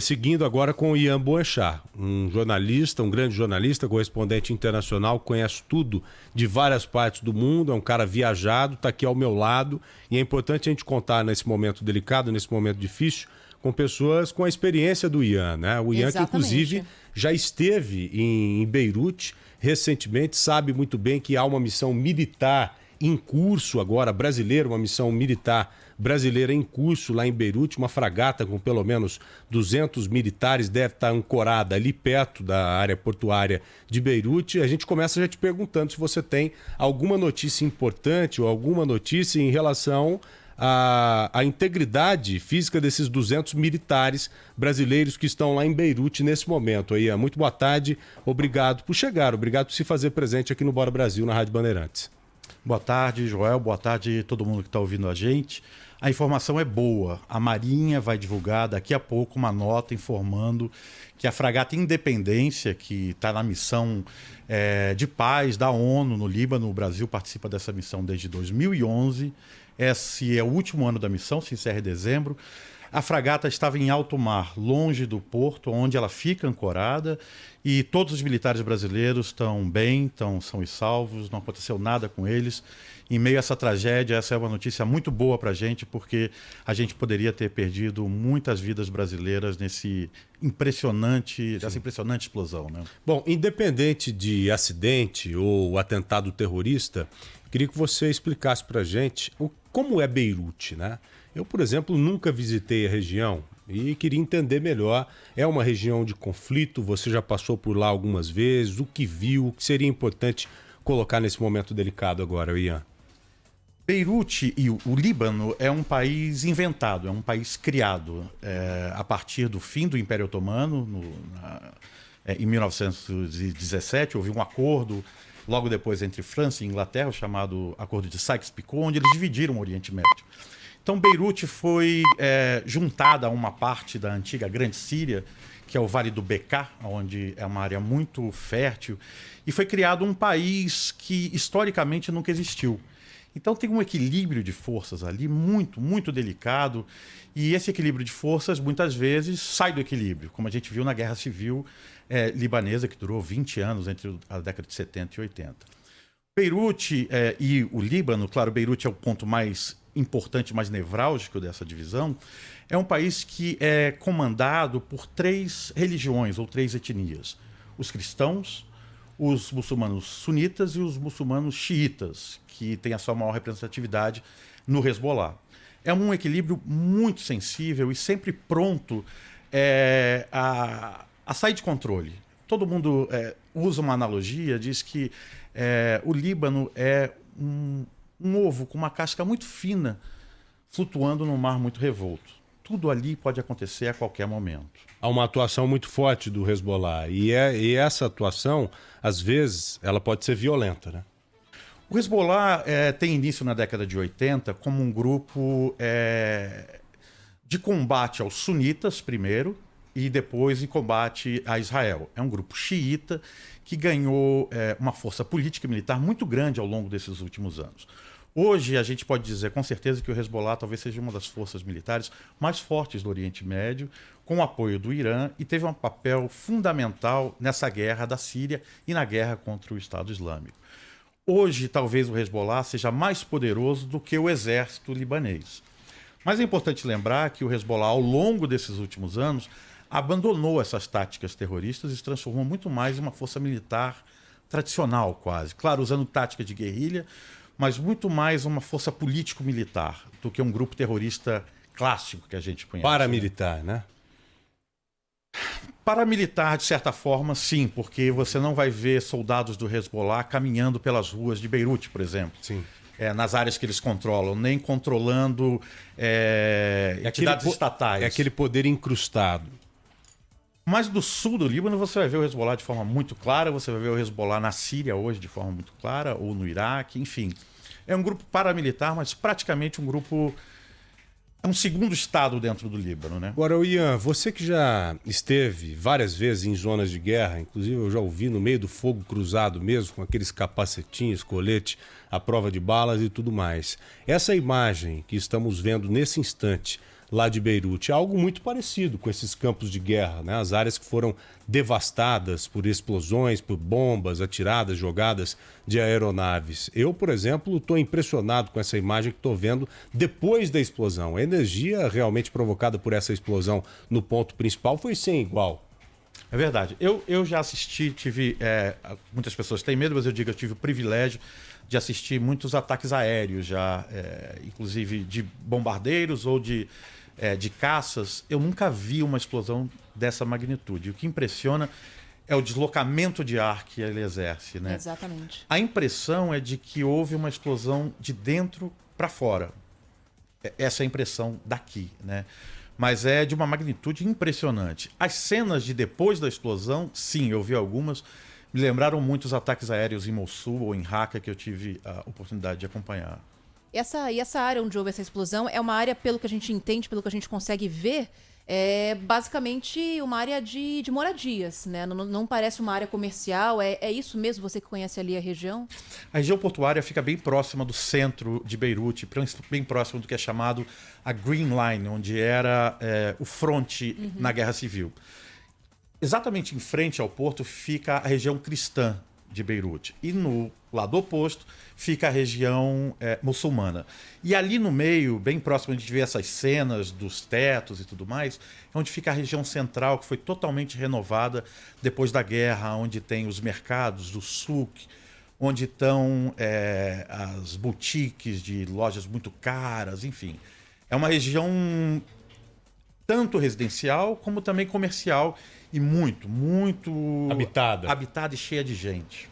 Seguindo agora com o Ian Boechat, um jornalista, um grande jornalista, correspondente internacional, conhece tudo de várias partes do mundo, é um cara viajado, está aqui ao meu lado, e é importante a gente contar nesse momento delicado, nesse momento difícil, com pessoas com a experiência do Ian, né? O Ian que inclusive já esteve em Beirute recentemente, sabe muito bem que há uma missão militar em curso agora, brasileira, uma missão militar brasileira em curso lá em Beirute, uma fragata com pelo menos 200 militares deve estar ancorada ali perto da área portuária de Beirute. A gente começa já te perguntando se você tem alguma notícia importante ou alguma notícia em relação à integridade física desses 200 militares brasileiros que estão lá em Beirute nesse momento. Aí, muito boa tarde, obrigado por chegar, obrigado por se fazer presente aqui no Bora Brasil, na Rádio Bandeirantes. Boa tarde, Joel. Boa tarde a todo mundo que está ouvindo a gente. A informação é boa. A Marinha vai divulgar daqui a pouco uma nota informando que a fragata Independência, que está na missão de paz da ONU no Líbano, o Brasil participa dessa missão desde 2011. Esse é o último ano da missão, se encerra em dezembro. A fragata estava em alto mar, longe do porto, onde ela fica ancorada, e todos os militares brasileiros estão bem, são e salvos, não aconteceu nada com eles. Em meio a essa tragédia, essa é uma notícia muito boa para a gente, porque a gente poderia ter perdido muitas vidas brasileiras dessa impressionante explosão, né? Bom, independente de acidente ou atentado terrorista, queria que você explicasse para a gente como é Beirute, né? Eu, por exemplo, nunca visitei a região e queria entender melhor. É uma região de conflito? Você já passou por lá algumas vezes? O que viu? O que seria importante colocar nesse momento delicado agora, Ian? Beirute e o Líbano é um país inventado, é um país criado a partir do fim do Império Otomano. Em 1917 houve um acordo, logo depois, entre França e Inglaterra, o chamado Acordo de Sykes-Picot, onde eles dividiram o Oriente Médio. Então Beirute foi juntada a uma parte da antiga Grande Síria, que é o Vale do Bekaa, onde é uma área muito fértil, e foi criado um país que historicamente nunca existiu. Então tem um equilíbrio de forças ali muito, muito delicado, e esse equilíbrio de forças muitas vezes sai do equilíbrio, como a gente viu na Guerra Civil libanesa, que durou 20 anos entre a década de 70 e 80. Beirute e o Líbano, claro, Beirute é o ponto mais importante, mais nevrálgico dessa divisão, é um país que é comandado por 3 religiões ou 3 etnias: os cristãos, os muçulmanos sunitas e os muçulmanos xiitas, que têm a sua maior representatividade no Hezbollah. É um equilíbrio muito sensível e sempre pronto a sair de controle. Todo mundo usa uma analogia, diz que o Líbano é um ovo com uma casca muito fina, flutuando num mar muito revolto. Tudo ali pode acontecer a qualquer momento. Há uma atuação muito forte do Hezbollah e essa atuação, às vezes, ela pode ser violenta, né? O Hezbollah tem início na década de 80 como um grupo de combate aos sunitas primeiro e depois em combate a Israel. É um grupo xiita que ganhou uma força política e militar muito grande ao longo desses últimos anos. Hoje a gente pode dizer com certeza que o Hezbollah talvez seja uma das forças militares mais fortes do Oriente Médio, com o apoio do Irã, e teve um papel fundamental nessa guerra da Síria e na guerra contra o Estado Islâmico. Hoje talvez o Hezbollah seja mais poderoso do que o exército libanês. Mas é importante lembrar que o Hezbollah, ao longo desses últimos anos, abandonou essas táticas terroristas e se transformou muito mais em uma força militar tradicional, quase. Claro, usando tática de guerrilha, mas muito mais uma força político-militar do que um grupo terrorista clássico que a gente conhece. Paramilitar, né? Paramilitar, de certa forma, sim, porque você não vai ver soldados do Hezbollah caminhando pelas ruas de Beirute, por exemplo. Sim. Nas áreas que eles controlam, nem controlando entidades estatais. É aquele poder incrustado. Mas do sul do Líbano você vai ver o Hezbollah de forma muito clara, você vai ver o Hezbollah na Síria hoje de forma muito clara, ou no Iraque, enfim. É um grupo paramilitar, mas praticamente um grupo... É um segundo estado dentro do Líbano, né? Agora, Ian, você que já esteve várias vezes em zonas de guerra, inclusive eu já ouvi no meio do fogo cruzado mesmo, com aqueles capacetinhos, colete, à prova de balas e tudo mais. Essa imagem que estamos vendo nesse instante lá de Beirute. É algo muito parecido com esses campos de guerra, né? As áreas que foram devastadas por explosões, por bombas atiradas, jogadas de aeronaves. Eu, por exemplo, estou impressionado com essa imagem que estou vendo depois da explosão. A energia realmente provocada por essa explosão no ponto principal foi sem igual. É verdade. Eu já assisti, muitas pessoas têm medo, mas eu digo, eu tive o privilégio de assistir muitos ataques aéreos já, inclusive de bombardeiros ou de caças. Eu nunca vi uma explosão dessa magnitude. O que impressiona é o deslocamento de ar que ele exerce, né? Exatamente. A impressão é de que houve uma explosão de dentro para fora. Essa é a impressão daqui, né? Mas é de uma magnitude impressionante. As cenas de depois da explosão, sim, eu vi algumas, me lembraram muito os ataques aéreos em Mossul ou em Raqqa que eu tive a oportunidade de acompanhar. E essa área onde houve essa explosão é uma área, pelo que a gente entende, pelo que a gente consegue ver, é basicamente uma área de moradias, né? Não parece uma área comercial, é isso mesmo, você que conhece ali a região? A região portuária fica bem próxima do centro de Beirute, bem próximo do que é chamado a Green Line, onde era o fronte na Guerra Civil. Exatamente em frente ao porto fica a região cristã de Beirute. E no lado oposto fica a região muçulmana. E ali no meio, bem próximo, a gente vê essas cenas dos tetos e tudo mais, é onde fica a região central, que foi totalmente renovada depois da guerra, onde tem os mercados, o souk, onde estão as boutiques de lojas muito caras, enfim. É uma região tanto residencial como também comercial e muito habitada e cheia de gente.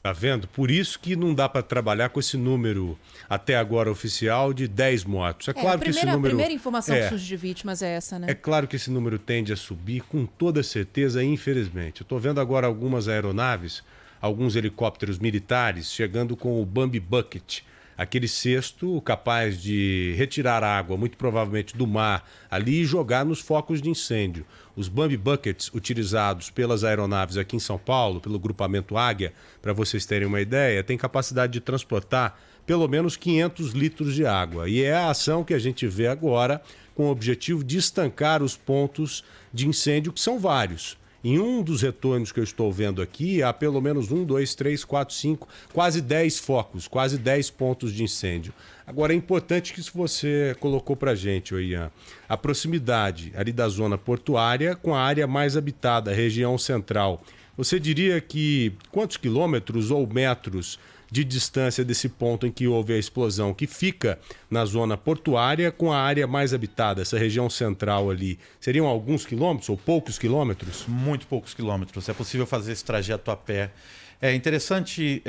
Tá vendo? Por isso que não dá para trabalhar com esse número até agora oficial de 10 mortos. É claro que esse número... A primeira informação que surge de vítimas é essa, né? É claro que esse número tende a subir com toda certeza, infelizmente. Eu estou vendo agora algumas aeronaves, alguns helicópteros militares chegando com o Bambi Bucket, aquele cesto capaz de retirar água, muito provavelmente do mar, ali e jogar nos focos de incêndio. Os Bambi Buckets utilizados pelas aeronaves aqui em São Paulo, pelo grupamento Águia, para vocês terem uma ideia, tem capacidade de transportar pelo menos 500 litros de água. E é a ação que a gente vê agora com o objetivo de estancar os pontos de incêndio, que são vários. Em um dos retornos que eu estou vendo aqui, há pelo menos 1, 2, 3, 4, 5, quase 10 focos, quase 10 pontos de incêndio. Agora, é importante que isso você colocou para a gente, Ian, a proximidade ali da zona portuária com a área mais habitada, a região central. Você diria que quantos quilômetros ou metros de distância desse ponto em que houve a explosão, que fica na zona portuária com a área mais habitada, essa região central ali? Seriam alguns quilômetros ou poucos quilômetros? Muito poucos quilômetros. É possível fazer esse trajeto a pé. É interessante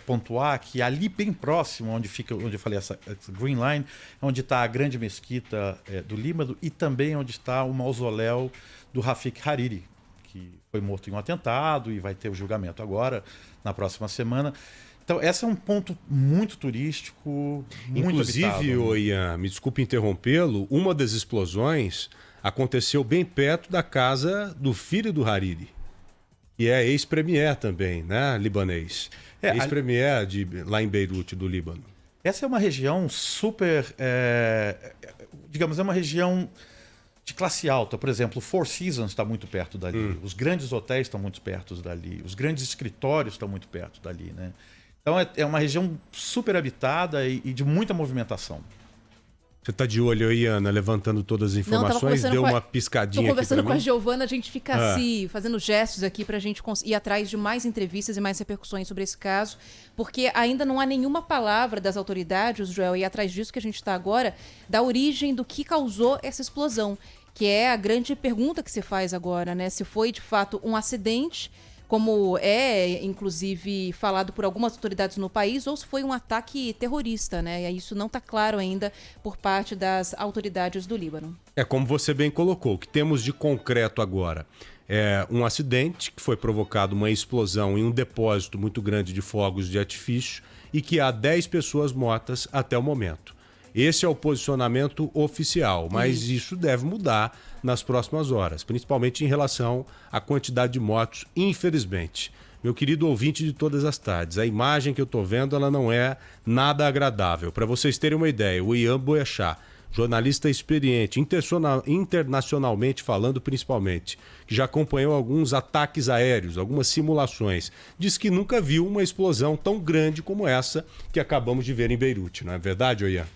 pontuar que ali bem próximo, onde eu falei essa Green Line, é onde está a grande mesquita do Líbano e também onde está o mausoléu do Rafik Hariri, que foi morto em um atentado e vai ter o julgamento agora, na próxima semana. Então, esse é um ponto muito turístico, muito inclusive, habitado. Ian, me desculpe interrompê-lo, uma das explosões aconteceu bem perto da casa do filho do Hariri, que é ex-premier também, né, libanês. Ex-premier lá em Beirute, do Líbano. Essa é uma região super, digamos, é uma região de classe alta. Por exemplo, o Four Seasons está muito perto dali, os grandes hotéis estão muito perto dali, os grandes escritórios estão muito perto dali, né? Então é uma região super habitada e de muita movimentação. Você está de olho aí, Ana, levantando todas as informações, deu uma piscadinha aqui. Estou conversando com a Giovana, a gente fica assim, fazendo gestos aqui para a gente ir atrás de mais entrevistas e mais repercussões sobre esse caso, porque ainda não há nenhuma palavra das autoridades, Joel, e atrás disso que a gente está agora, da origem do que causou essa explosão, que é a grande pergunta que se faz agora, né? Se foi de fato um acidente, como é, inclusive, falado por algumas autoridades no país, ou se foi um ataque terrorista, né? E isso não está claro ainda por parte das autoridades do Líbano. É como você bem colocou, o que temos de concreto agora é um acidente que foi provocado uma explosão em um depósito muito grande de fogos de artifício e que há 10 pessoas mortas até o momento. Esse é o posicionamento oficial, mas isso deve mudar nas próximas horas, principalmente em relação à quantidade de mortos, infelizmente. Meu querido ouvinte de todas as tardes, a imagem que eu estou vendo ela não é nada agradável. Para vocês terem uma ideia, o Ian Boechat, jornalista experiente, internacionalmente falando principalmente, que já acompanhou alguns ataques aéreos, algumas simulações, diz que nunca viu uma explosão tão grande como essa que acabamos de ver em Beirute, não é verdade, Oian?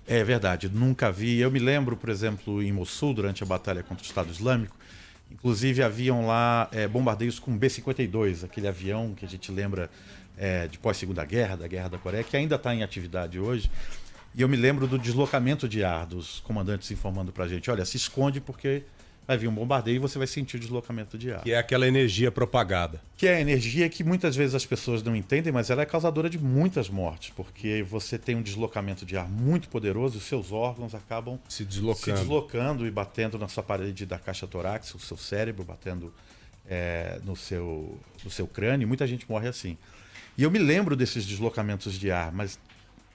É verdade, nunca vi. Eu me lembro, por exemplo, em Mossul, durante a batalha contra o Estado Islâmico, inclusive haviam lá bombardeios com B-52, aquele avião que a gente lembra de pós-Segunda Guerra, da Guerra da Coreia, que ainda está em atividade hoje. E eu me lembro do deslocamento de ar dos comandantes informando para a gente, olha, se esconde porque vai vir um bombardeio e você vai sentir o deslocamento de ar. Que é aquela energia propagada. Que é a energia que muitas vezes as pessoas não entendem, mas ela é causadora de muitas mortes, porque você tem um deslocamento de ar muito poderoso e os seus órgãos acabam se deslocando e batendo na sua parede da caixa torácica, o seu cérebro batendo no seu crânio, e muita gente morre assim. E eu me lembro desses deslocamentos de ar, mas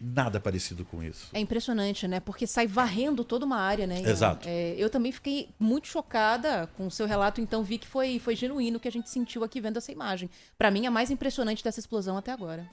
nada parecido com isso. É impressionante, né? Porque sai varrendo toda uma área, né? Exato. Eu também fiquei muito chocada com o seu relato, então vi que foi genuíno o que a gente sentiu aqui vendo essa imagem. Para mim, a mais impressionante dessa explosão até agora.